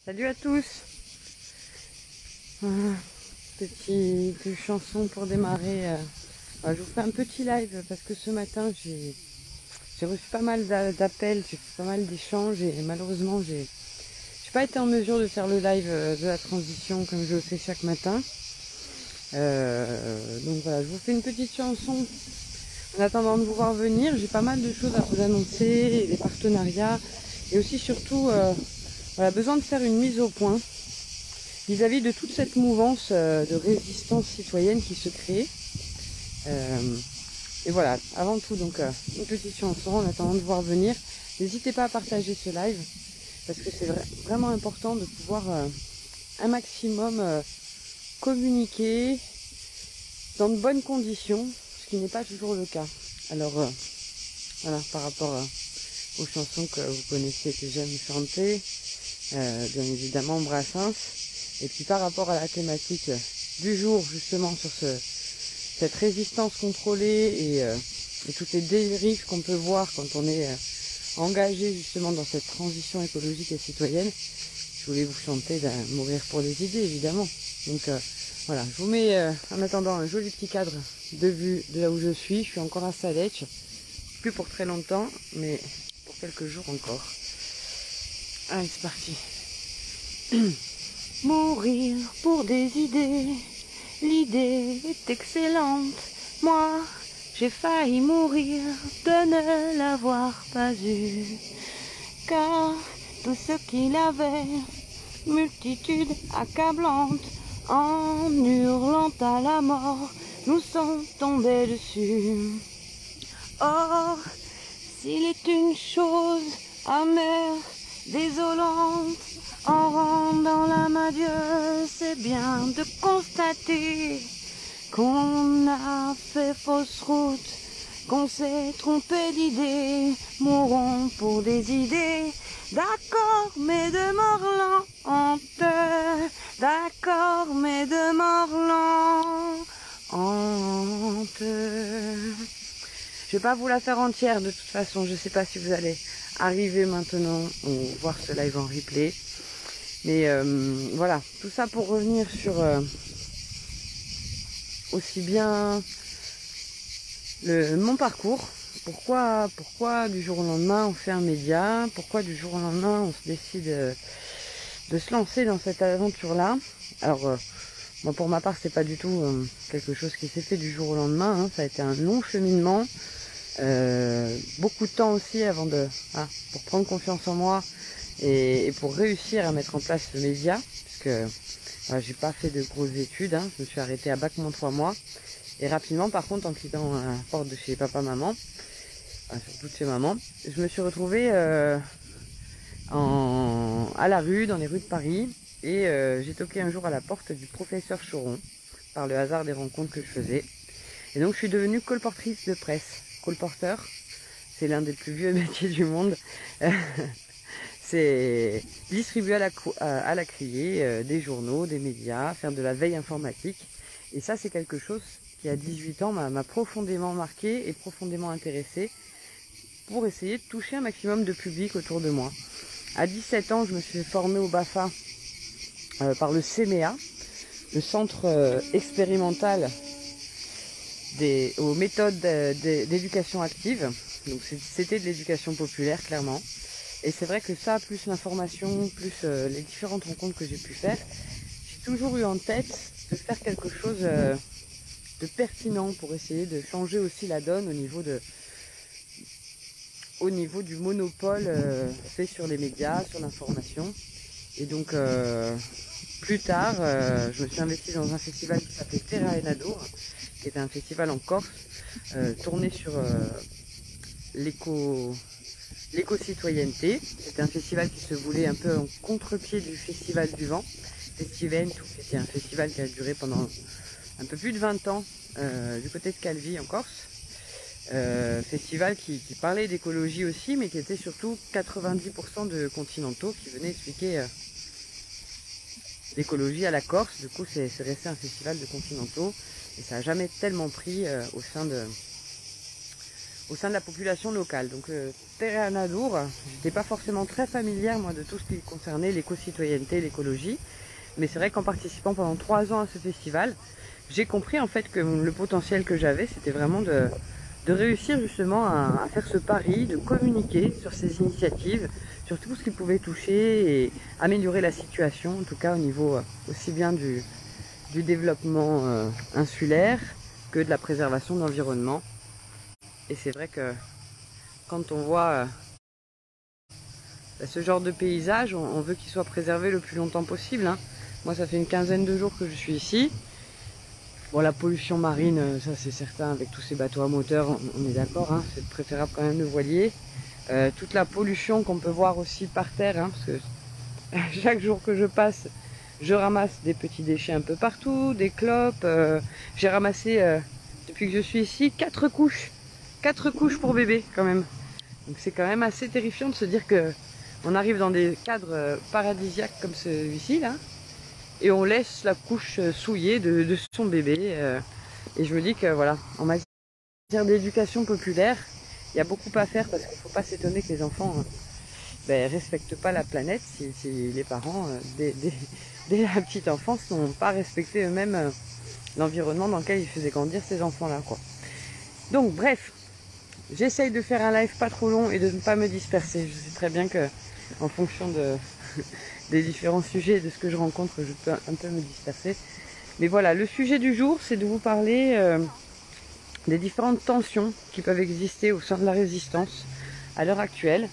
Salut à tous. Petite chanson pour démarrer. Je vous fais un petit live parce que ce matin j'ai reçu pas mal d'appels, j'ai fait pas mal d'échanges et malheureusement j'ai pas été en mesure de faire le live de la transition comme je le fais chaque matin. Donc voilà, je vous fais une petite chanson en attendant de vous voir venir. J'ai pas mal de choses à vous annoncer, des partenariats et aussi surtout voilà, besoin de faire une mise au point vis-à-vis de toute cette mouvance de résistance citoyenne qui se crée. Et voilà, avant tout, donc une petite chanson en attendant de voir venir. N'hésitez pas à partager ce live parce que c'est vraiment important de pouvoir un maximum communiquer dans de bonnes conditions, ce qui n'est pas toujours le cas. Alors voilà, par rapport aux chansons que vous connaissez, que j'aime chanter, bien évidemment Brassens, et puis par rapport à la thématique du jour, justement sur cette résistance contrôlée et toutes les dérives qu'on peut voir quand on est engagé justement dans cette transition écologique et citoyenne. Je voulais vous chanter Mourir pour les idées, évidemment. Donc voilà, je vous mets en attendant un joli petit cadre de vue de là où je suis. Je suis encore à Salech, plus pour très longtemps, mais pour quelques jours encore. Allez, c'est parti. Mourir pour des idées, l'idée est excellente. Moi, j'ai failli mourir de ne l'avoir pas eu. Car tout ce qu'il avait, multitude accablante, en hurlant à la mort, nous sont tombés dessus. Or, s'il est une chose amère, désolante, en rendant l'âme à Dieu, c'est bien de constater qu'on a fait fausse route, qu'on s'est trompé d'idée. Mourons pour des idées, d'accord, mais de mort lente, d'accord, mais de mort lente. Je vais pas vous la faire entière de toute façon, je sais pas si vous allez arriver maintenant ou voir ce live en replay. Mais voilà, tout ça pour revenir sur aussi bien mon parcours. Pourquoi du jour au lendemain on fait un média? Pourquoi du jour au lendemain on se décide de se lancer dans cette aventure-là? Alors moi pour ma part c'est pas du tout quelque chose qui s'est fait du jour au lendemain, hein. Ça a été un long cheminement. Beaucoup de temps aussi avant pour prendre confiance en moi et pour réussir à mettre en place ce média, parce que j'ai pas fait de grosses études, hein. Je me suis arrêtée à bac-3 mois et rapidement par contre en quittant la porte de chez papa-maman, surtout de chez maman, je me suis retrouvée à la rue, dans les rues de Paris, et j'ai toqué un jour à la porte du professeur Choron par le hasard des rencontres que je faisais. Et donc je suis devenue colportrice de presse. Colporteur, c'est l'un des plus vieux métiers du monde. C'est distribuer à la criée des journaux, des médias, faire de la veille informatique. Et ça, c'est quelque chose qui, à 18 ans, m'a profondément marqué et profondément intéressé pour essayer de toucher un maximum de public autour de moi. À 17 ans, je me suis formée au BAFA par le CEMEA, le centre expérimental aux méthodes d'éducation active. Donc c'était de l'éducation populaire, clairement. Et c'est vrai que ça, plus l'information, plus les différentes rencontres que j'ai pu faire, j'ai toujours eu en tête de faire quelque chose de pertinent pour essayer de changer aussi la donne au niveau du monopole fait sur les médias, sur l'information. Et donc plus tard, je me suis investie dans un festival qui s'appelait Terra Enado, qui était un festival en Corse, tourné sur l'éco-citoyenneté. C'était un festival qui se voulait un peu en contre-pied du Festival du Vent, Festivent, qui était un festival qui a duré pendant un peu plus de 20 ans du côté de Calvi en Corse. Festival qui parlait d'écologie aussi, mais qui était surtout 90% de continentaux qui venaient expliquer l'écologie à la Corse. Du coup, c'est resté un festival de continentaux et ça n'a jamais tellement pris au sein de la population locale. Donc Terre Nadour, j'étais pas forcément très familière moi de tout ce qui concernait l'éco-citoyenneté, l'écologie, mais c'est vrai qu'en participant pendant 3 ans à ce festival, j'ai compris en fait que le potentiel que j'avais, c'était vraiment de réussir justement à faire ce pari, de communiquer sur ces initiatives, sur tout ce qui pouvait toucher et améliorer la situation, en tout cas au niveau aussi bien du développement insulaire que de la préservation de l'environnement. Et c'est vrai que quand on voit ce genre de paysage, on veut qu'il soit préservé le plus longtemps possible, hein. Moi ça fait une quinzaine de jours que je suis ici. Bon, la pollution marine, ça c'est certain, avec tous ces bateaux à moteur, on est d'accord, hein, c'est préférable quand même le voilier. Toute la pollution qu'on peut voir aussi par terre, hein, parce que chaque jour que je passe, je ramasse des petits déchets un peu partout, des clopes. J'ai ramassé, depuis que je suis ici, 4 couches. 4 couches pour bébé quand même. Donc c'est quand même assez terrifiant de se dire que on arrive dans des cadres paradisiaques comme celui-ci là, et on laisse la couche souillée de son bébé. Et je me dis que voilà, en matière d'éducation populaire, il y a beaucoup à faire parce qu'il ne faut pas s'étonner que les enfants respectent pas la planète si les parents, dès la petite enfance, n'ont pas respecté eux-mêmes l'environnement dans lequel ils faisaient grandir ces enfants-là, quoi. Donc bref, j'essaye de faire un live pas trop long et de ne pas me disperser. Je sais très bien que en fonction des différents sujets et de ce que je rencontre, je peux un peu me disperser. Mais voilà, le sujet du jour, c'est de vous parler des différentes tensions qui peuvent exister au sein de la résistance à l'heure actuelle.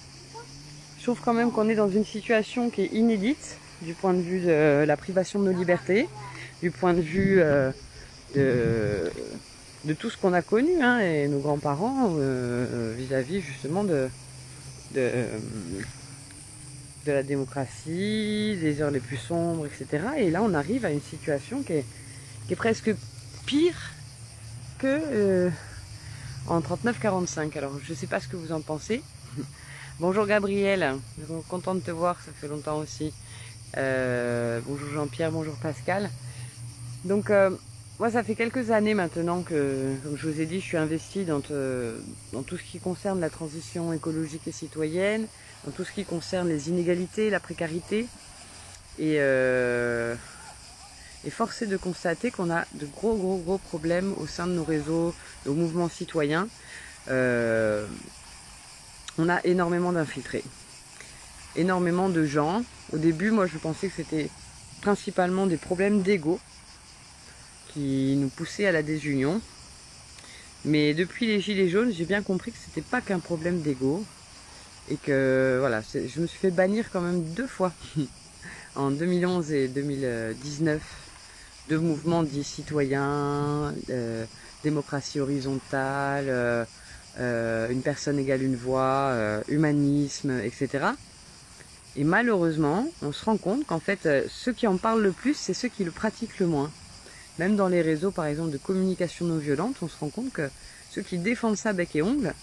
Je trouve quand même qu'on est dans une situation qui est inédite du point de vue de la privation de nos libertés, du point de vue de tout ce qu'on a connu, hein, et nos grands-parents vis-à-vis justement de la démocratie, des heures les plus sombres, etc. Et là, on arrive à une situation qui est presque pire que en 39-45. Alors, je ne sais pas ce que vous en pensez. Bonjour Gabriel, content de te voir, ça fait longtemps aussi. Bonjour Jean-Pierre, bonjour Pascal. Donc, moi, ça fait quelques années maintenant que, comme je vous ai dit, je suis investie dans tout ce qui concerne la transition écologique et citoyenne, dans tout ce qui concerne les inégalités, la précarité. Et force est de constater qu'on a de gros problèmes au sein de nos réseaux, nos mouvements citoyens. On a énormément d'infiltrés, énormément de gens. Au début, moi, je pensais que c'était principalement des problèmes d'ego qui nous poussaient à la désunion. Mais depuis les Gilets jaunes, j'ai bien compris que c'était pas qu'un problème d'ego. Et que, voilà, je me suis fait bannir quand même 2 fois, en 2011 et 2019, de mouvements dits citoyens, démocratie horizontale, une personne égale une voix, humanisme, etc. Et malheureusement, on se rend compte qu'en fait, ceux qui en parlent le plus, c'est ceux qui le pratiquent le moins. Même dans les réseaux, par exemple, de communication non violente, on se rend compte que ceux qui défendent ça bec et ongle,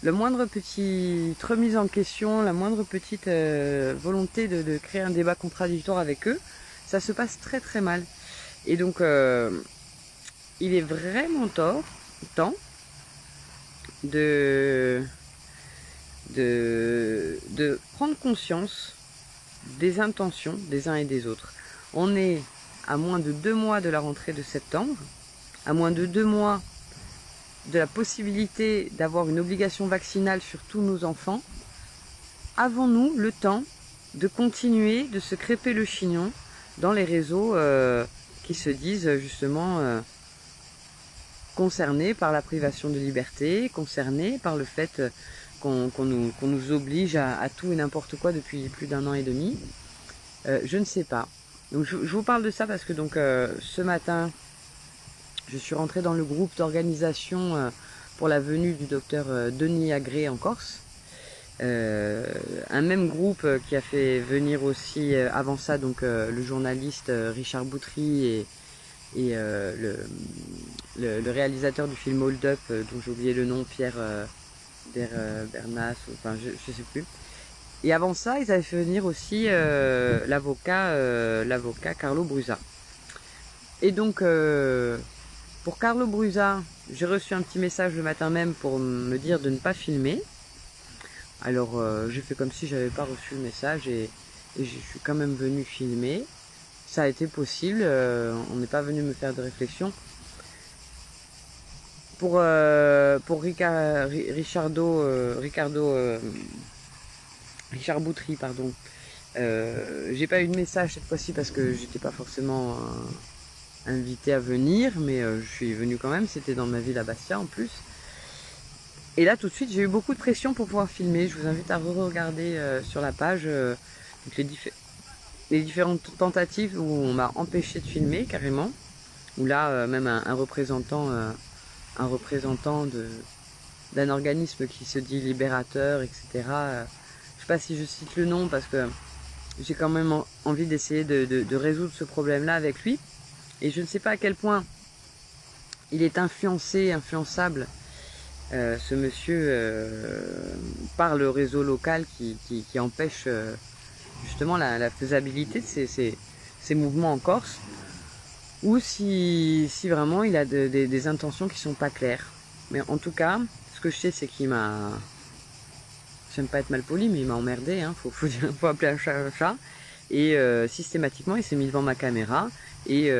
le moindre petite remise en question, la moindre petite volonté de créer un débat contradictoire avec eux, ça se passe très mal. Et donc, il est vraiment temps de prendre conscience des intentions des uns et des autres. On est à moins de 2 mois de la rentrée de septembre, à moins de 2 mois de la possibilité d'avoir une obligation vaccinale sur tous nos enfants. Avons-nous le temps de continuer de se crêper le chignon dans les réseaux qui se disent justement concernés par la privation de liberté, concernés par le fait qu'on nous oblige à tout et n'importe quoi depuis plus d'1 an et demi. Je ne sais pas. Donc je vous parle de ça parce que donc ce matin, je suis rentrée dans le groupe d'organisation pour la venue du docteur Denis Agré en Corse. Un même groupe qui a fait venir aussi avant ça donc le journaliste Richard Boutry et le réalisateur du film Hold Up, dont j'ai oublié le nom, Pierre Bernas, enfin je sais plus. Et avant ça, ils avaient fait venir aussi l'avocat Carlo Brusa. Et donc, Pour Carlo Brusa, j'ai reçu un petit message le matin même pour me dire de ne pas filmer. Alors j'ai fait comme si j'avais pas reçu le message et je suis quand même venue filmer. Ça a été possible, on n'est pas venu me faire de réflexion. Pour Richard Boutry, pardon. J'ai pas eu de message cette fois-ci parce que j'étais pas forcément invité à venir, mais je suis venue quand même, c'était dans ma ville à Bastia en plus. Et là tout de suite j'ai eu beaucoup de pression pour pouvoir filmer. Je vous invite à re-regarder sur la page donc les différentes tentatives où on m'a empêché de filmer carrément. Où là même un représentant d'un organisme qui se dit libérateur, etc. Je sais pas si je cite le nom parce que j'ai quand même envie d'essayer de résoudre ce problème-là avec lui. Et je ne sais pas à quel point il est influençable, ce monsieur, par le réseau local qui empêche justement la faisabilité de ces mouvements en Corse, ou si vraiment il a des intentions qui sont pas claires. Mais en tout cas, ce que je sais, c'est qu'il m'a... J'aime pas être mal poli, mais il m'a emmerdé, hein, faut appeler un chat un chat. Et systématiquement, il s'est mis devant ma caméra et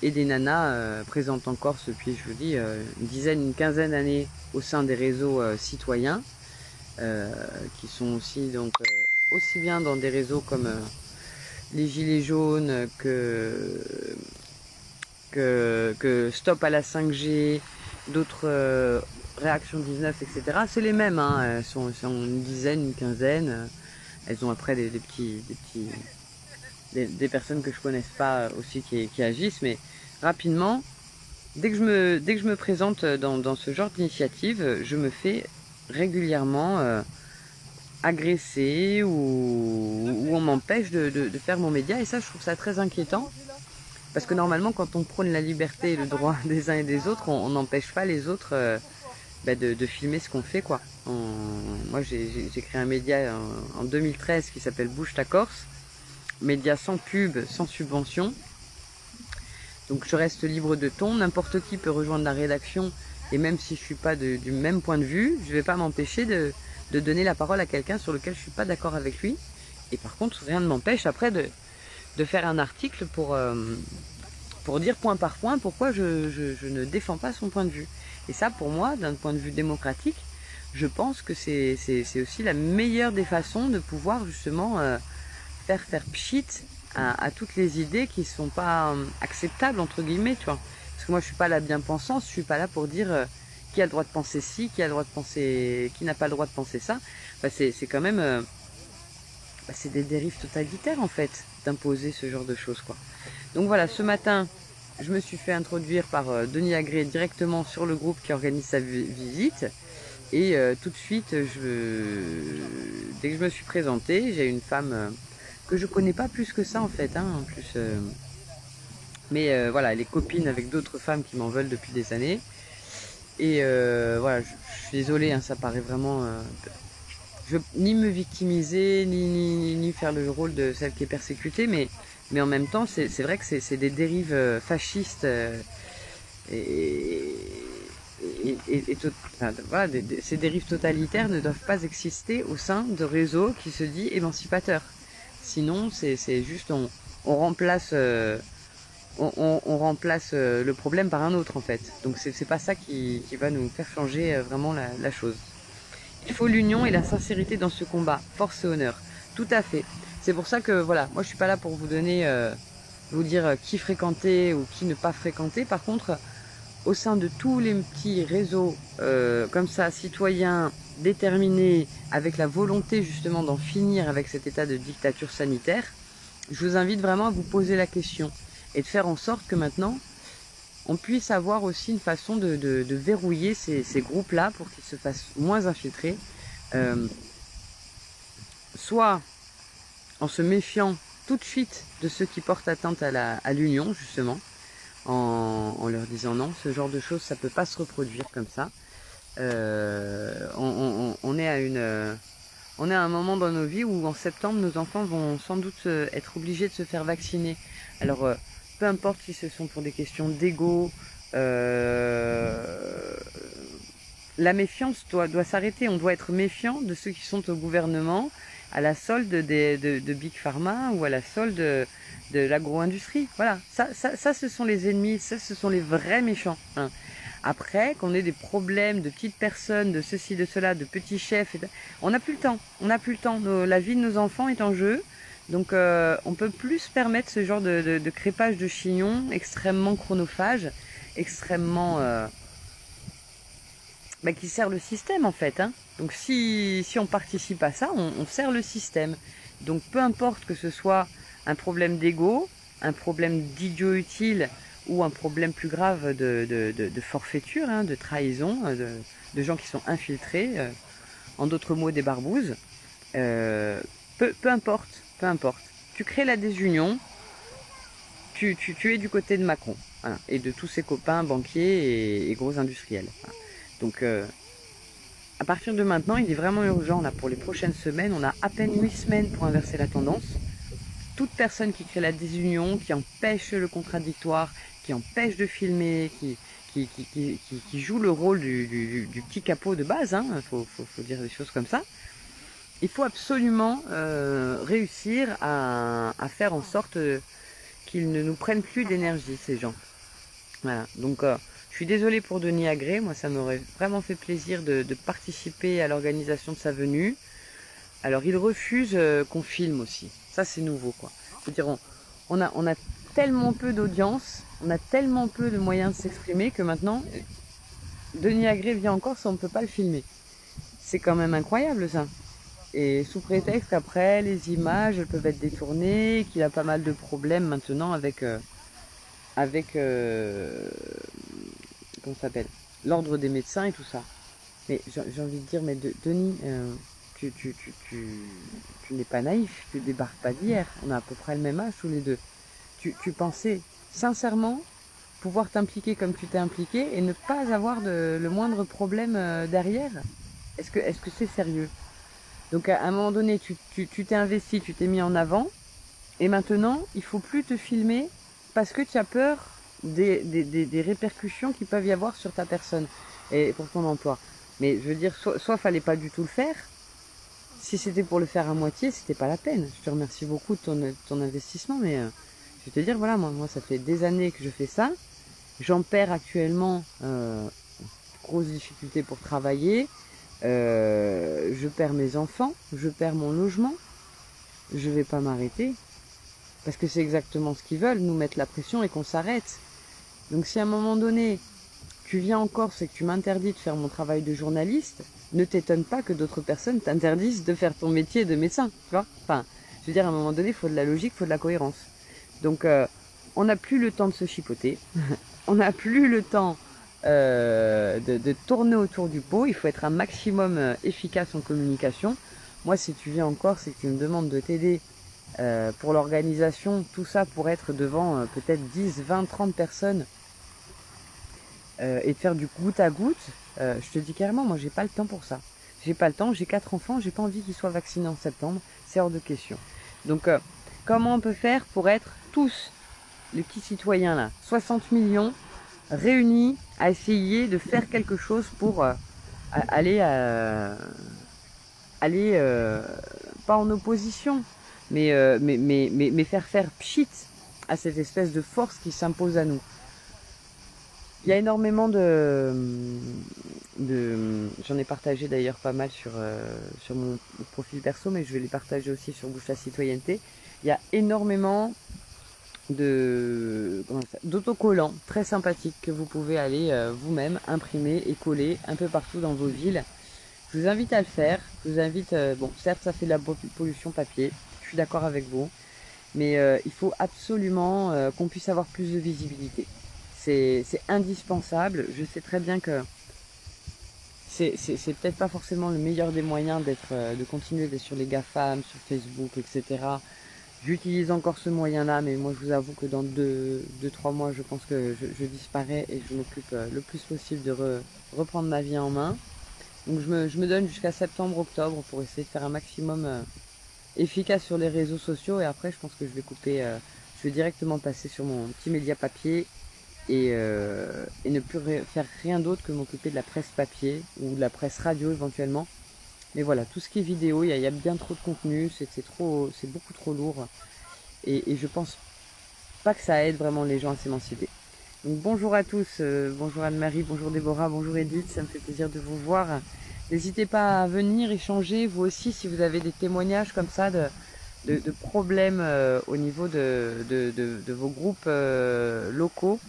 des nanas présentes en Corse depuis, je vous dis, une quinzaine d'années au sein des réseaux citoyens, qui sont aussi donc aussi bien dans des réseaux comme les Gilets jaunes que Stop à la 5G, d'autres Réaction 19, etc. C'est les mêmes, hein. Elles sont une dizaine, une quinzaine. Elles ont après des personnes que je connaisse pas aussi qui agissent, mais rapidement, dès que je me présente dans ce genre d'initiative, je me fais régulièrement agresser ou on m'empêche de faire mon média, et ça je trouve ça très inquiétant. Parce que normalement, quand on prône la liberté et le droit des uns et des autres, on n'empêche pas les autres de filmer ce qu'on fait, quoi. Moi, j'ai créé un média en 2013 qui s'appelle Bouge ta Corse. Média sans pub, sans subvention. Donc je reste libre de ton. N'importe qui peut rejoindre la rédaction. Et même si je suis pas du même point de vue, je vais pas m'empêcher de donner la parole à quelqu'un sur lequel je suis pas d'accord avec lui. Et par contre, rien ne m'empêche après de faire un article pour dire point par point pourquoi je ne défends pas son point de vue. Et ça, pour moi, d'un point de vue démocratique, je pense que c'est aussi la meilleure des façons de pouvoir justement faire pchit à toutes les idées qui ne sont pas acceptables, entre guillemets, tu vois. Parce que moi, je suis pas la bien-pensance, je suis pas là pour dire qui a le droit de penser ci, qui a le droit de penser, qui n'a pas le droit de penser ça. Enfin, c'est quand même... c'est des dérives totalitaires, en fait, d'imposer ce genre de choses, quoi. Donc voilà, ce matin, je me suis fait introduire par Denis Agré directement sur le groupe qui organise sa visite. Et tout de suite, dès que je me suis présentée, j'ai une femme que je connais pas plus que ça en fait, hein, en plus. Mais voilà, elle est copine avec d'autres femmes qui m'en veulent depuis des années. Et voilà, je suis désolée, hein, ça paraît vraiment... je veux ni me victimiser, ni faire le rôle de celle qui est persécutée, mais en même temps, c'est vrai que c'est des dérives fascistes voilà, ces dérives totalitaires ne doivent pas exister au sein de réseaux qui se dit émancipateurs. Sinon, c'est juste on remplace on remplace le problème par un autre en fait. Donc c'est pas ça qui va nous faire changer vraiment la chose. Il faut l'union et la sincérité dans ce combat, force et honneur. Tout à fait. C'est pour ça que voilà, moi je suis pas là pour vous donner, vous dire qui fréquenter ou qui ne pas fréquenter. Par contre, au sein de tous les petits réseaux comme ça, citoyens, déterminés, avec la volonté justement d'en finir avec cet état de dictature sanitaire, je vous invite vraiment à vous poser la question et de faire en sorte que maintenant, on puisse avoir aussi une façon de verrouiller ces groupes-là pour qu'ils se fassent moins infiltrer, soit en se méfiant tout de suite de ceux qui portent atteinte à l'union, justement, en leur disant non, ce genre de choses, ça peut pas se reproduire comme ça. On est à un moment dans nos vies où en septembre, nos enfants vont sans doute être obligés de se faire vacciner. Alors, peu importe si ce sont pour des questions d'ego, La méfiance doit s'arrêter. On doit être méfiant de ceux qui sont au gouvernement, à la solde de Big Pharma ou à la solde de l'agro-industrie. Voilà, ça, ce sont les ennemis, ça, ce sont les vrais méchants. Hein. Après, qu'on ait des problèmes de petites personnes, de ceci, de cela, de petits chefs, on n'a plus le temps. On n'a plus le temps. La vie de nos enfants est en jeu. Donc, on peut plus se permettre ce genre de crépage de chignon extrêmement chronophage, extrêmement... qui sert le système en fait. Hein. Donc si on participe à ça, on sert le système. Donc peu importe que ce soit un problème d'ego, un problème d'idiot utile ou un problème plus grave de forfaiture, hein, de trahison, de gens qui sont infiltrés, en d'autres mots des barbouzes, peu importe, peu importe. Tu crées la désunion, tu es du côté de Macron, voilà, et de tous ses copains banquiers et gros industriels. Voilà. Donc, à partir de maintenant, il est vraiment urgent, là, pour les prochaines semaines, on a à peine 8 semaines pour inverser la tendance. Toute personne qui crée la désunion, qui empêche le contradictoire, qui empêche de filmer, qui joue le rôle du petit capot de base, hein, faut dire des choses comme ça, il faut absolument réussir à faire en sorte qu'ils ne nous prennent plus d'énergie, ces gens. Voilà, donc... je suis désolée pour Denis Agré, moi ça m'aurait vraiment fait plaisir de participer à l'organisation de sa venue. Alors il refuse qu'on filme aussi, ça c'est nouveau quoi. Je veux dire, on a tellement peu d'audience, on a tellement peu de moyens de s'exprimer que maintenant, Denis Agré vient encore si on ne peut pas le filmer. C'est quand même incroyable ça. Et sous prétexte qu'après les images elles peuvent être détournées, qu'il a pas mal de problèmes maintenant avec comment ça s'appelle, l'ordre des médecins et tout ça. Mais j'ai envie de dire, mais Denis, tu n'es pas naïf, tu débarques pas d'hier. On a à peu près le même âge tous les deux. Tu pensais sincèrement pouvoir t'impliquer comme tu t'es impliqué et ne pas avoir le moindre problème derrière. Est-ce que c'est sérieux? Donc à un moment donné, tu t'es investi, tu t'es mis en avant, et maintenant, il faut plus te filmer parce que tu as peur des répercussions qu'il peuvent y avoir sur ta personne et pour ton emploi. Mais je veux dire, soit fallait pas du tout le faire. Si c'était pour le faire à moitié, c'était pas la peine. Je te remercie beaucoup de ton investissement, mais je vais te dire, voilà, moi ça fait des années que je fais ça. J'en perds actuellement, grosse difficulté pour travailler. Je perds mes enfants, je perds mon logement. Je vais pas m'arrêter. Parce que c'est exactement ce qu'ils veulent, nous mettre la pression et qu'on s'arrête. Donc si à un moment donné, tu viens en Corse et que tu m'interdis de faire mon travail de journaliste, ne t'étonne pas que d'autres personnes t'interdisent de faire ton métier de médecin. Tu vois, enfin, je veux dire, à un moment donné, il faut de la logique, il faut de la cohérence. Donc, on n'a plus le temps de se chipoter. On n'a plus le temps de tourner autour du pot. Il faut être un maximum efficace en communication. Moi, si tu viens en Corse et que tu me demandes de t'aider pour l'organisation, tout ça pour être devant peut-être 10, 20, 30 personnes et de faire du goutte à goutte, je te dis carrément, moi j'ai pas le temps pour ça. J'ai pas le temps, j'ai 4 enfants, j'ai pas envie qu'ils soient vaccinés en septembre, c'est hors de question. Donc comment on peut faire pour être tous, les petits citoyens là, 60 millions, réunis à essayer de faire quelque chose pour aller pas en opposition, mais faire pchit à cette espèce de force qui s'impose à nous. Il y a énormément j'en ai partagé d'ailleurs pas mal sur mon profil perso, mais je vais les partager aussi sur Bouche la Citoyenneté. Il y a énormément d'autocollants très sympathiques que vous pouvez aller vous-même imprimer et coller un peu partout dans vos villes. Je vous invite à le faire. Je vous invite, bon, certes, ça fait de la pollution papier, je suis d'accord avec vous, mais il faut absolument qu'on puisse avoir plus de visibilité. C'est indispensable. Je sais très bien que c'est peut-être pas forcément le meilleur des moyens de continuer d'être sur les GAFAM, sur Facebook, etc. J'utilise encore ce moyen-là, mais moi je vous avoue que dans 2-3 mois, je pense que je disparais et je m'occupe le plus possible de reprendre ma vie en main. Donc je me donne jusqu'à septembre-octobre pour essayer de faire un maximum efficace sur les réseaux sociaux, et après je pense que je vais couper, je vais directement passer sur mon petit média papier et ne plus faire rien d'autre que m'occuper de la presse papier ou de la presse radio éventuellement. Mais voilà, tout ce qui est vidéo, il y a bien trop de contenu, c'est beaucoup trop lourd. Et je pense pas que ça aide vraiment les gens à s'émanciper. Donc bonjour à tous, bonjour Anne-Marie, bonjour Déborah, bonjour Edith, ça me fait plaisir de vous voir. N'hésitez pas à venir échanger, vous aussi, si vous avez des témoignages comme ça de problèmes au niveau de vos groupes locaux.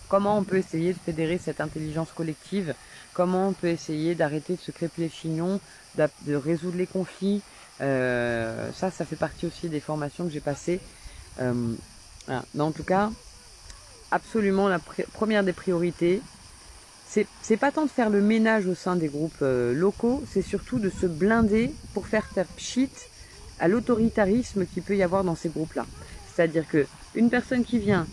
Comment on peut essayer de fédérer cette intelligence collective? Comment on peut essayer d'arrêter de se crêper les chignons, de résoudre les conflits? Ça fait partie aussi des formations que j'ai passées. Voilà. Mais en tout cas, absolument la première des priorités, c'est pas tant de faire le ménage au sein des groupes locaux, c'est surtout de se blinder pour faire pchit à l'autoritarisme qu'il peut y avoir dans ces groupes-là. C'est-à-dire que une personne qui vient,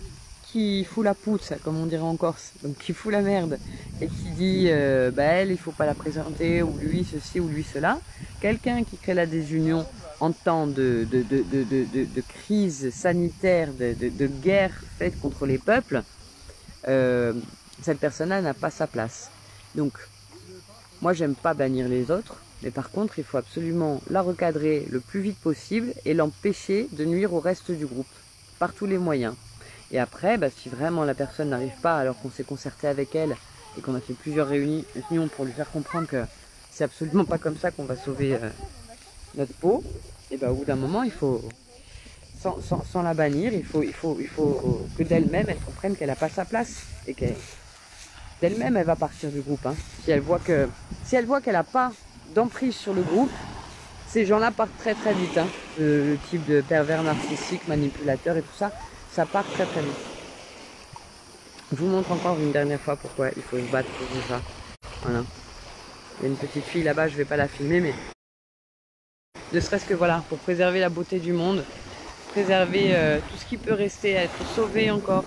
qui fout la poutre, comme on dirait en Corse, donc qui fout la merde, et qui dit elle, il faut pas la présenter, ou lui ceci, ou lui cela, quelqu'un qui crée la désunion en temps de crise sanitaire, de guerre faite contre les peuples, cette personne-là n'a pas sa place. Donc, moi j'aime pas bannir les autres, mais par contre il faut absolument la recadrer le plus vite possible et l'empêcher de nuire au reste du groupe, par tous les moyens. Et après, si vraiment la personne n'arrive pas, alors qu'on s'est concerté avec elle et qu'on a fait plusieurs réunions pour lui faire comprendre que c'est absolument pas comme ça qu'on va sauver notre peau, et au bout d'un moment, il faut, sans la bannir, il faut que d'elle-même, elle comprenne qu'elle n'a pas sa place et qu'elle d'elle-même, elle va partir du groupe. Hein. Si elle voit qu'elle n'a pas d'emprise sur le groupe, ces gens-là partent très très vite. Hein. Le type de pervers narcissique, manipulateur et tout ça, ça part très très vite. Je vous montre encore une dernière fois pourquoi il faut se battre pour tout ça. Voilà. Il y a une petite fille là-bas, je ne vais pas la filmer, mais ne serait-ce que voilà, pour préserver la beauté du monde, préserver tout ce qui peut rester à être sauvé encore,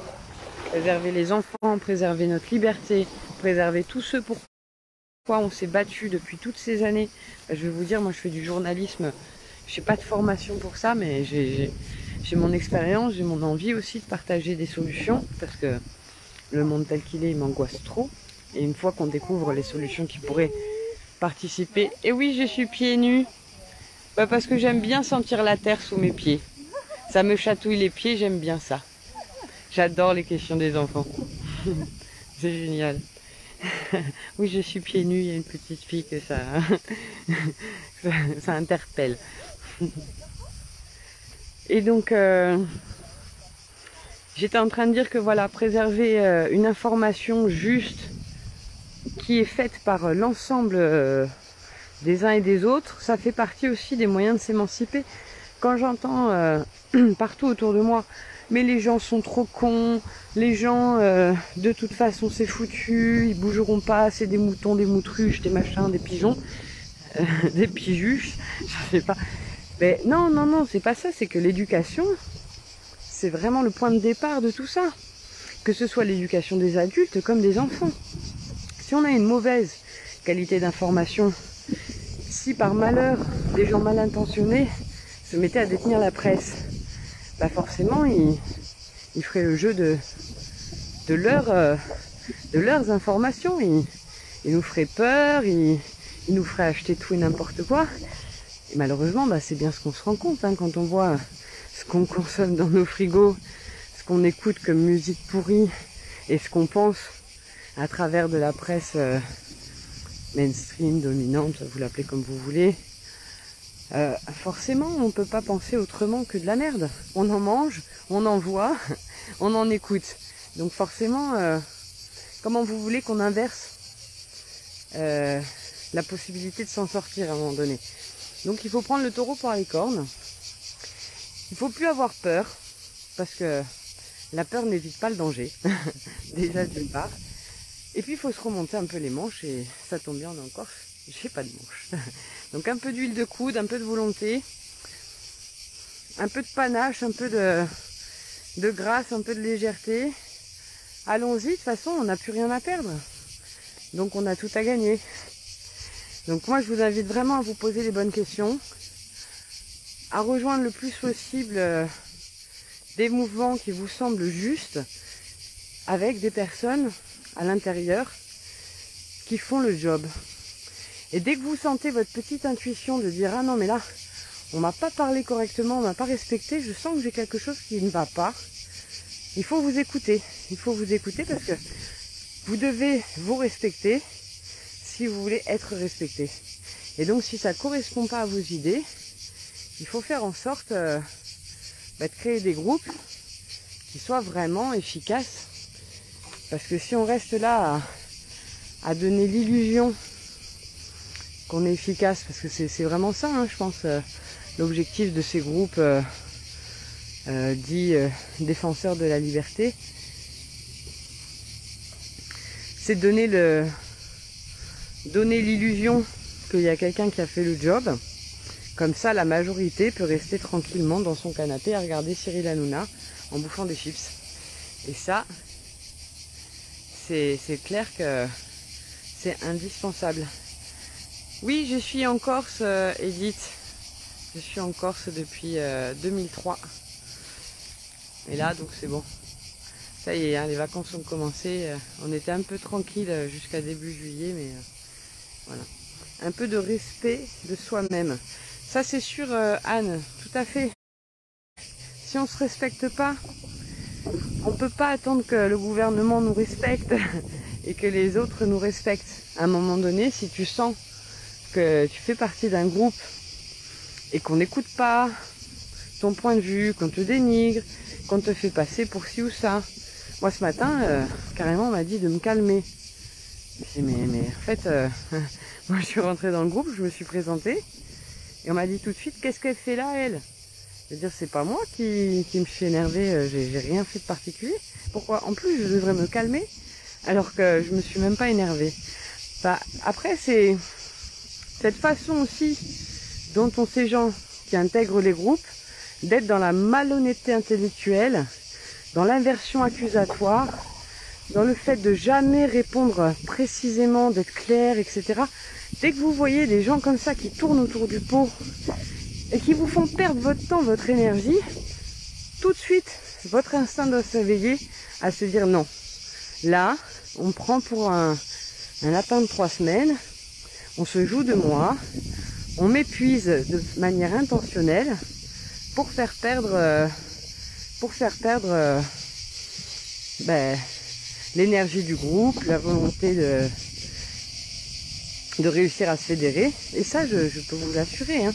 préserver les enfants, préserver notre liberté, préserver tous ceux pour quoi on s'est battu depuis toutes ces années. Je vais vous dire, moi je fais du journalisme, je n'ai pas de formation pour ça, mais j'ai mon expérience, j'ai mon envie aussi de partager des solutions, parce que le monde tel qu'il est, il m'angoisse trop. Et une fois qu'on découvre les solutions qui pourraient participer... Et oui, je suis pieds nus, parce que j'aime bien sentir la terre sous mes pieds. Ça me chatouille les pieds, j'aime bien ça. J'adore les questions des enfants. C'est génial. Oui, je suis pieds nus, il y a une petite fille que ça interpelle. Et donc, j'étais en train de dire que voilà, préserver une information juste qui est faite par l'ensemble des uns et des autres, ça fait partie aussi des moyens de s'émanciper. Quand j'entends partout autour de moi, mais les gens sont trop cons, les gens de toute façon c'est foutu, ils bougeront pas, c'est des moutons, des moutruches, des machins, des pigeons, des pijuches, je sais pas. Mais non, c'est pas ça, c'est que l'éducation, c'est vraiment le point de départ de tout ça. Que ce soit l'éducation des adultes comme des enfants. Si on a une mauvaise qualité d'information, si par malheur des gens mal intentionnés se mettaient à détenir la presse, forcément ils feraient le jeu de leurs informations. Ils nous feraient peur, ils nous feraient acheter tout et n'importe quoi. Et malheureusement, c'est bien ce qu'on se rend compte hein, quand on voit ce qu'on consomme dans nos frigos, ce qu'on écoute comme musique pourrie et ce qu'on pense à travers de la presse mainstream, dominante, vous l'appelez comme vous voulez. Forcément, on ne peut pas penser autrement que de la merde. On en mange, on en voit, on en écoute. Donc forcément, comment vous voulez qu'on inverse la possibilité de s'en sortir à un moment donné? Donc il faut prendre le taureau par les cornes. Il ne faut plus avoir peur, parce que la peur n'évite pas le danger, déjà d'une part. Et puis il faut se remonter un peu les manches, et ça tombe bien, on est en Corse, j'ai pas de manches. Donc un peu d'huile de coude, un peu de volonté, un peu de panache, un peu de grâce, un peu de légèreté. Allons-y, de toute façon on n'a plus rien à perdre. Donc on a tout à gagner. Donc moi je vous invite vraiment à vous poser les bonnes questions, à rejoindre le plus possible des mouvements qui vous semblent justes, avec des personnes à l'intérieur qui font le job. Et dès que vous sentez votre petite intuition de dire ah non mais là on m'a pas parlé correctement, on m'a pas respecté, je sens que j'ai quelque chose qui ne va pas, il faut vous écouter. Il faut vous écouter parce que vous devez vous respecter si vous voulez être respecté. Et donc si ça ne correspond pas à vos idées, il faut faire en sorte de créer des groupes qui soient vraiment efficaces. Parce que si on reste là à donner l'illusion qu'on est efficace, parce que c'est vraiment ça, hein, je pense, l'objectif de ces groupes dits défenseurs de la liberté, c'est de donner l'illusion qu'il y a quelqu'un qui a fait le job. Comme ça, la majorité peut rester tranquillement dans son canapé à regarder Cyril Hanouna en bouffant des chips. Et ça, c'est clair que c'est indispensable. Oui, je suis en Corse, Edith. Je suis en Corse depuis 2003. Et là, donc c'est bon. Ça y est, hein, les vacances ont commencé. On était un peu tranquille jusqu'à début juillet, mais voilà. Un peu de respect de soi-même. Ça, c'est sûr, Anne, tout à fait. Si on ne se respecte pas, on ne peut pas attendre que le gouvernement nous respecte et que les autres nous respectent. À un moment donné, si tu sens que tu fais partie d'un groupe et qu'on n'écoute pas ton point de vue, qu'on te dénigre, qu'on te fait passer pour ci ou ça. Moi ce matin, carrément on m'a dit de me calmer. Mais en fait, moi je suis rentrée dans le groupe, je me suis présentée et on m'a dit tout de suite qu'est-ce qu'elle fait là elle. Je veux dire c'est pas moi qui me suis énervée, j'ai rien fait de particulier. Pourquoi en plus je devrais me calmer alors que je me suis même pas énervée. Enfin, après c'est cette façon aussi dont ont ces gens qui intègrent les groupes d'être dans la malhonnêteté intellectuelle, dans l'inversion accusatoire, dans le fait de jamais répondre précisément, d'être clair, etc. Dès que vous voyez des gens comme ça qui tournent autour du pot et qui vous font perdre votre temps, votre énergie, tout de suite, votre instinct doit s'éveiller à se dire non. Là, on me prend pour un lapin de 3 semaines, on se joue de moi, on m'épuise de manière intentionnelle pour faire perdre l'énergie du groupe, la volonté de réussir à se fédérer. Et ça, je peux vous l'assurer, hein,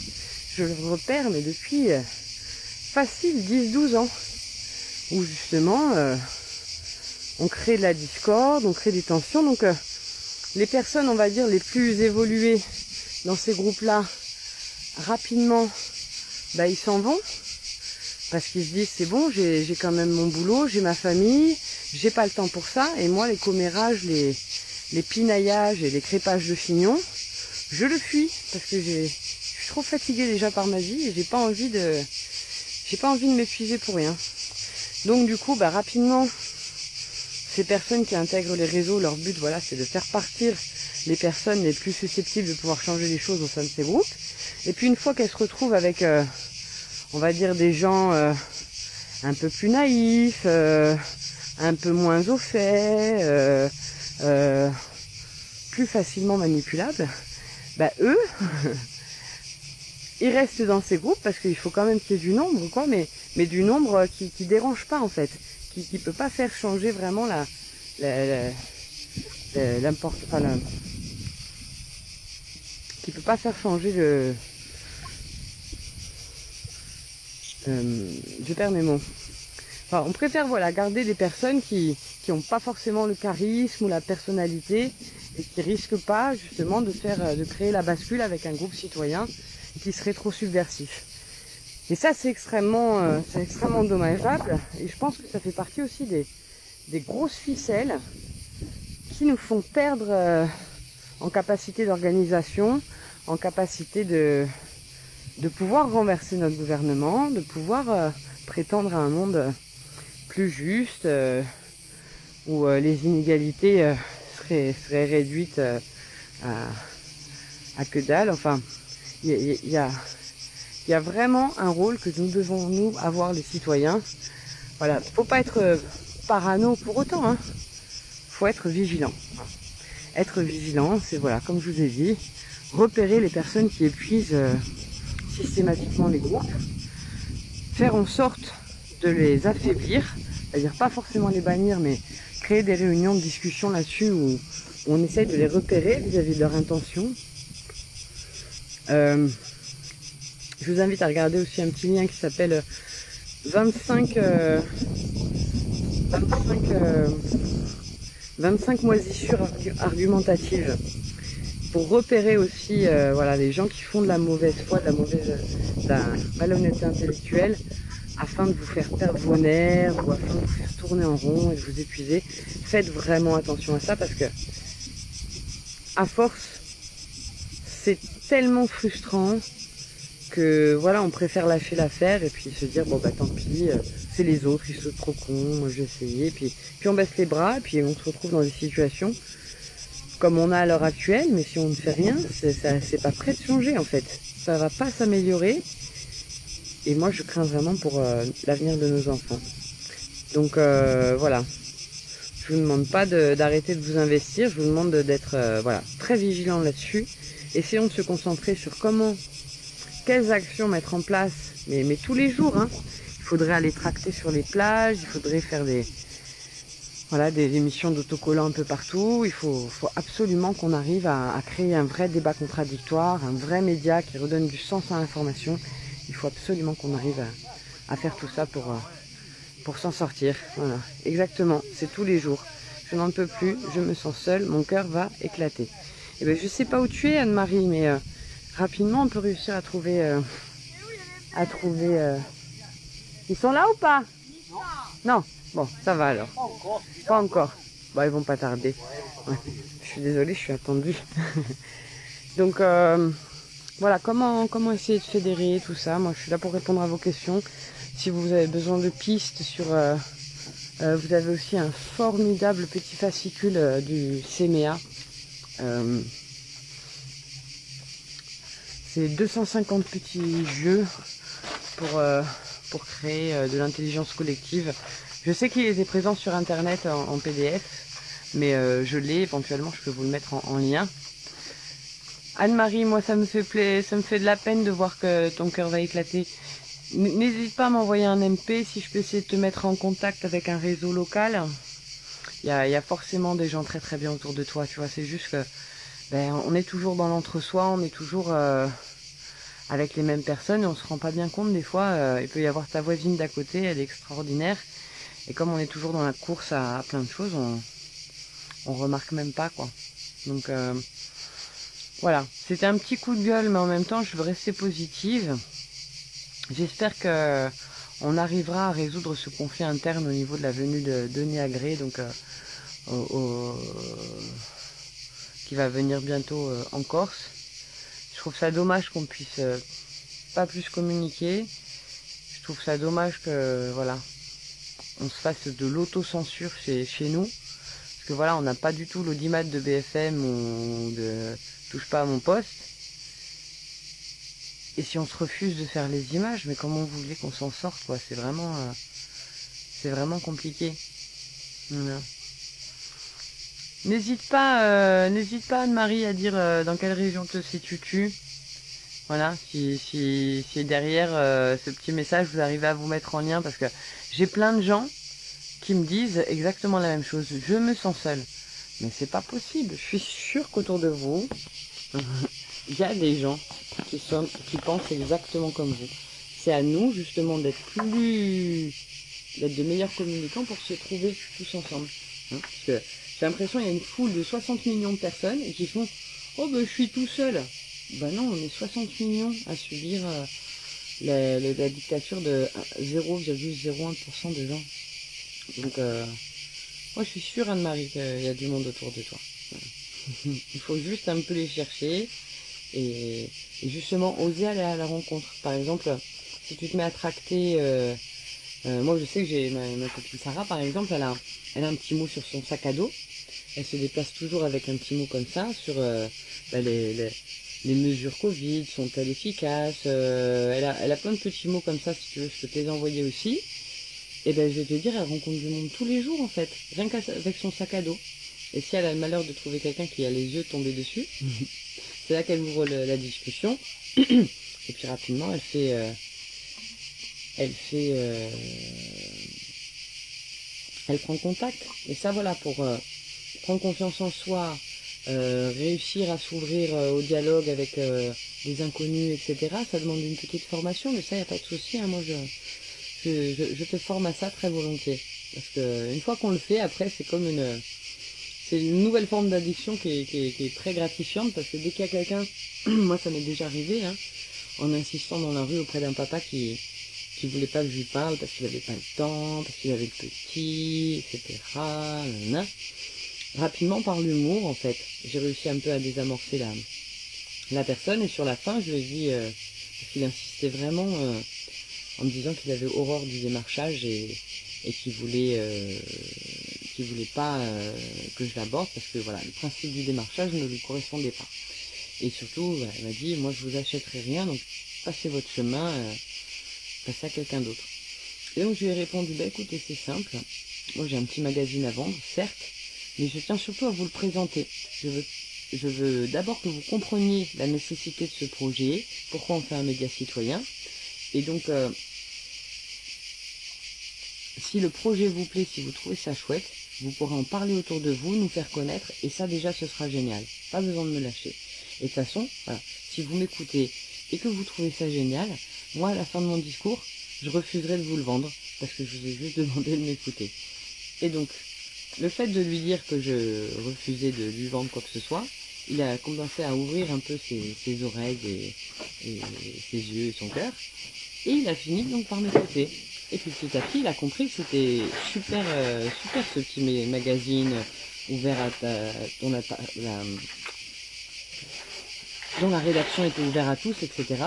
je le repère, mais depuis facile 10-12 ans, où justement on crée de la discorde, on crée des tensions. Donc les personnes, on va dire, les plus évoluées dans ces groupes-là, rapidement, ils s'en vont. Parce qu'ils se disent, c'est bon, j'ai quand même mon boulot, j'ai ma famille, j'ai pas le temps pour ça. Et moi, les commérages, les pinaillages et les crépages de chignons, je le fuis. Parce que je suis trop fatiguée déjà par ma vie et j'ai pas envie de m'épuiser pour rien. Donc du coup, rapidement, ces personnes qui intègrent les réseaux, leur but, voilà, c'est de faire partir les personnes les plus susceptibles de pouvoir changer les choses au sein de ces groupes. Et puis une fois qu'elles se retrouvent avec, on va dire, des gens un peu plus naïfs, un peu moins au fait, plus facilement manipulables, eux, ils restent dans ces groupes parce qu'il faut quand même qu'il y ait du nombre, quoi, mais du nombre qui dérange pas en fait, qui peut pas faire changer vraiment qui peut pas faire changer je perds mes mots. Enfin, on préfère garder des personnes qui n'ont pas forcément le charisme ou la personnalité et qui risquent pas justement de créer la bascule avec un groupe citoyen qui serait trop subversif. Et ça c'est extrêmement dommageable et je pense que ça fait partie aussi des grosses ficelles qui nous font perdre en capacité d'organisation, en capacité de pouvoir renverser notre gouvernement, de pouvoir prétendre à un monde plus juste, où les inégalités seraient réduites à que dalle. Enfin, il y a vraiment un rôle que nous devons avoir les citoyens. Voilà, faut pas être parano pour autant, hein. Faut être vigilant. Être vigilant, c'est voilà, comme je vous ai dit, repérer les personnes qui épuisent systématiquement les groupes, faire en sorte de les affaiblir, c'est-à-dire pas forcément les bannir, mais créer des réunions de discussion là-dessus où on essaye de les repérer vis-à-vis de leur intention. Je vous invite à regarder aussi un petit lien qui s'appelle 25 moisissures argumentatives pour repérer aussi voilà, les gens qui font de la mauvaise foi, de la malhonnêteté intellectuelle, afin de vous faire perdre vos nerfs ou afin de vous faire tourner en rond et de vous épuiser. Faites vraiment attention à ça parce que à force, c'est tellement frustrant que voilà, on préfère lâcher l'affaire et puis se dire bon bah tant pis, c'est les autres, ils sont trop cons, moi je vais essayer, puis on baisse les bras et puis on se retrouve dans des situations comme on a à l'heure actuelle, mais si on ne fait rien, c'est pas prêt de changer en fait, ça va pas s'améliorer et moi je crains vraiment pour l'avenir de nos enfants. Donc voilà, je vous demande pas d'arrêter de vous investir, je vous demande d'être voilà, très vigilant là-dessus. Essayons de se concentrer sur quelles actions mettre en place, mais tous les jours, hein. Il faudrait aller tracter sur les plages, il faudrait faire des émissions d'autocollants un peu partout. Il faut absolument qu'on arrive à créer un vrai débat contradictoire, un vrai média qui redonne du sens à l'information. Il faut absolument qu'on arrive à faire tout ça pour s'en sortir. Voilà, exactement, c'est tous les jours. Je n'en peux plus, je me sens seule, mon cœur va éclater. Et ben, je sais pas où tu es, Anne-Marie, mais rapidement on peut réussir à trouver... Ils sont là ou pas? Non. Bon, ça va alors. Pas encore. Bon, ils vont pas tarder. Ouais. Je suis désolée, je suis attendue. Donc voilà, comment essayer de fédérer tout ça. Moi, je suis là pour répondre à vos questions. Si vous avez besoin de pistes sur... vous avez aussi un formidable petit fascicule du CMEA. C'est 250 petits jeux pour créer de l'intelligence collective. Je sais qu'il était présent sur internet en PDF, mais je l'ai, éventuellement je peux vous le mettre en lien. Anne-Marie, moi ça me fait de la peine de voir que ton cœur va éclater. N'hésite pas à m'envoyer un MP si je peux essayer de te mettre en contact avec un réseau local. Il y a forcément des gens très très bien autour de toi, tu vois, c'est juste que on est toujours dans l'entre-soi, on est toujours avec les mêmes personnes et on se rend pas bien compte des fois. Il peut y avoir ta voisine d'à côté, elle est extraordinaire. Et comme on est toujours dans la course à plein de choses, on remarque même pas quoi. Donc voilà, c'était un petit coup de gueule, mais en même temps je veux rester positive. J'espère que on arrivera à résoudre ce conflit interne au niveau de la venue de Denis Agré, donc qui va venir bientôt en Corse. Je trouve ça dommage qu'on puisse pas plus communiquer. Je trouve ça dommage que voilà, on se fasse de l'autocensure chez nous. Parce que voilà, on n'a pas du tout l'audimat de BFM ou de touche pas à mon poste. Et si on se refuse de faire les images, mais comment vous voulez qu'on s'en sorte quoi? C'est vraiment compliqué. Voilà. N'hésite pas Anne-Marie à dire dans quelle région te situes-tu. Voilà, si derrière ce petit message vous arrivez à vous mettre en lien, parce que j'ai plein de gens qui me disent exactement la même chose. Je me sens seule. Mais c'est pas possible. Je suis sûre qu'autour de vous, il y a des gens qui pensent exactement comme vous. C'est à nous justement d'être de meilleurs communicants pour se trouver tous ensemble. Hein, parce que j'ai l'impression qu'il y a une foule de 60 millions de personnes et qui font « Oh ben je suis tout seul ». Ben non, on est 60 millions à subir la dictature de 0,01% des gens. Donc moi je suis sûre Anne-Marie qu'il y a du monde autour de toi. Voilà. Il faut juste un peu les chercher et justement oser aller à la rencontre. Par exemple, si tu te mets à tracter, moi je sais que j'ai ma copine Sarah par exemple, elle a un petit mot sur son sac à dos. Elle se déplace toujours avec un petit mot comme ça sur les mesures Covid, sont-elles efficaces, elle a plein de petits mots comme ça, si tu veux, je peux te les envoyer aussi. Et ben je vais te dire, elle rencontre du monde tous les jours en fait, rien qu'avec son sac à dos. Et si elle a le malheur de trouver quelqu'un qui a les yeux tombés dessus, c'est là qu'elle ouvre la discussion. Et puis rapidement, elle prend contact. Et ça, voilà, pour prendre confiance en soi, réussir à s'ouvrir au dialogue avec des inconnus, etc. Ça demande une petite formation, mais ça, il n'y a pas de souci. Hein. Moi, je te forme à ça très volontiers. Parce qu'une fois qu'on le fait, après, c'est une nouvelle forme d'addiction qui est très gratifiante. Parce que dès qu'il y a quelqu'un, moi, ça m'est déjà arrivé, hein, en insistant dans la rue auprès d'un papa qui voulait pas que je lui parle parce qu'il avait pas le temps, parce qu'il avait le petit, etc. Nanana. Rapidement, par l'humour, en fait, j'ai réussi un peu à désamorcer la personne. Et sur la fin, je lui ai dit, parce qu'il insistait vraiment en me disant qu'il avait horreur du démarchage et qu'il voulait pas que je l'aborde parce que voilà, le principe du démarchage ne lui correspondait pas. Et surtout, elle m'a dit, moi je vous achèterai rien, donc passez votre chemin, passez à quelqu'un d'autre. Et donc je lui ai répondu, bah écoutez, c'est simple, moi j'ai un petit magazine à vendre, certes, mais je tiens surtout à vous le présenter. Je veux d'abord que vous compreniez la nécessité de ce projet, pourquoi on fait un média citoyen. Et donc, si le projet vous plaît, si vous trouvez ça chouette, vous pourrez en parler autour de vous, nous faire connaître, et ça déjà ce sera génial. Pas besoin de me lâcher. Et de toute façon, voilà, si vous m'écoutez et que vous trouvez ça génial, moi à la fin de mon discours, je refuserai de vous le vendre, parce que je vous ai juste demandé de m'écouter. Et donc, le fait de lui dire que je refusais de lui vendre quoi que ce soit, il a commencé à ouvrir un peu ses oreilles et ses yeux et son cœur, et il a fini donc par m'écouter. Et puis petit à petit, il a compris que c'était super, super ce petit magazine ouvert dont la rédaction était ouverte à tous, etc.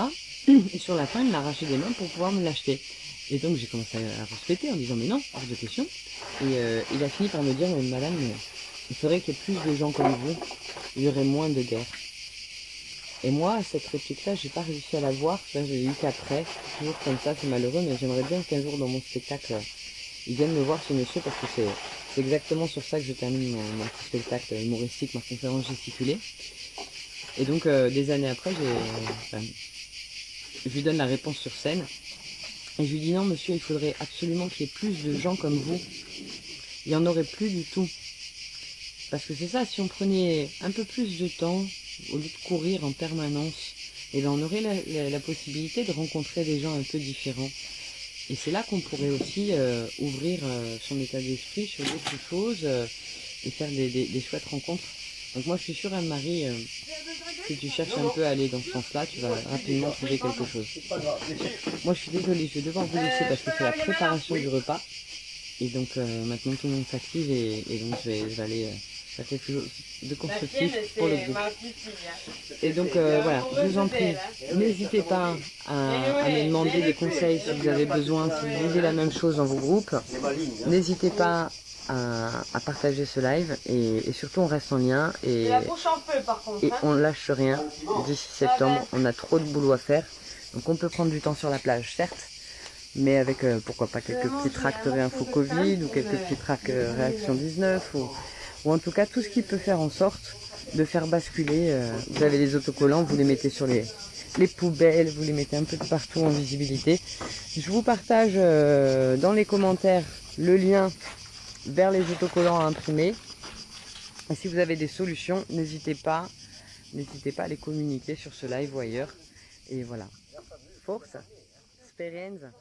Et sur la fin, il m'a arraché des mains pour pouvoir me l'acheter. Et donc j'ai commencé à respecter en disant mais non, hors de question. Et il a fini par me dire mais madame, il faudrait qu'il y ait plus de gens comme vous, il y aurait moins de guerre. Et moi, cette réplique-là, j'ai pas réussi à la voir, ça j'ai eu qu'après, toujours comme ça, c'est malheureux, mais j'aimerais bien qu'un jour dans mon spectacle, ils viennent me voir ce monsieur, parce que c'est exactement sur ça que je termine mon petit spectacle humoristique, ma conférence gesticulée. Et donc, des années après, je lui donne la réponse sur scène, et je lui dis non monsieur, il faudrait absolument qu'il y ait plus de gens comme vous. Il n'y en aurait plus du tout. Parce que c'est ça, si on prenait un peu plus de temps, au lieu de courir en permanence, eh ben on aurait la possibilité de rencontrer des gens un peu différents. Et c'est là qu'on pourrait aussi ouvrir son état d'esprit sur d'autres choses et faire des chouettes rencontres. Donc moi je suis sûre, Anne-Marie, si tu cherches un peu à aller dans ce sens-là, tu vas rapidement trouver quelque chose. Moi je suis désolée, je vais devoir vous laisser parce que c'est la préparation du repas. Et donc maintenant tout le monde s'active et donc je vais aller faire quelque chose de constructif pour le groupe. Et donc voilà, je vous en prie, n'hésitez pas à me demander des conseils si vous avez besoin, si vous vivez la même chose dans vos groupes. N'hésitez pas à partager ce live et surtout on reste en lien et on lâche rien. D'ici septembre, on a trop de boulot à faire. Donc on peut prendre du temps sur la plage, certes, mais avec pourquoi pas quelques petits tracts réinfo Covid ou quelques petits tracts réaction 19 ou en tout cas tout ce qui peut faire en sorte de faire basculer. Vous avez les autocollants, vous les mettez sur les poubelles, vous les mettez un peu de partout en visibilité. Je vous partage dans les commentaires le lien vers les autocollants à imprimer. Et si vous avez des solutions, n'hésitez pas à les communiquer sur ce live ou ailleurs. Et voilà. Force, Sperienza.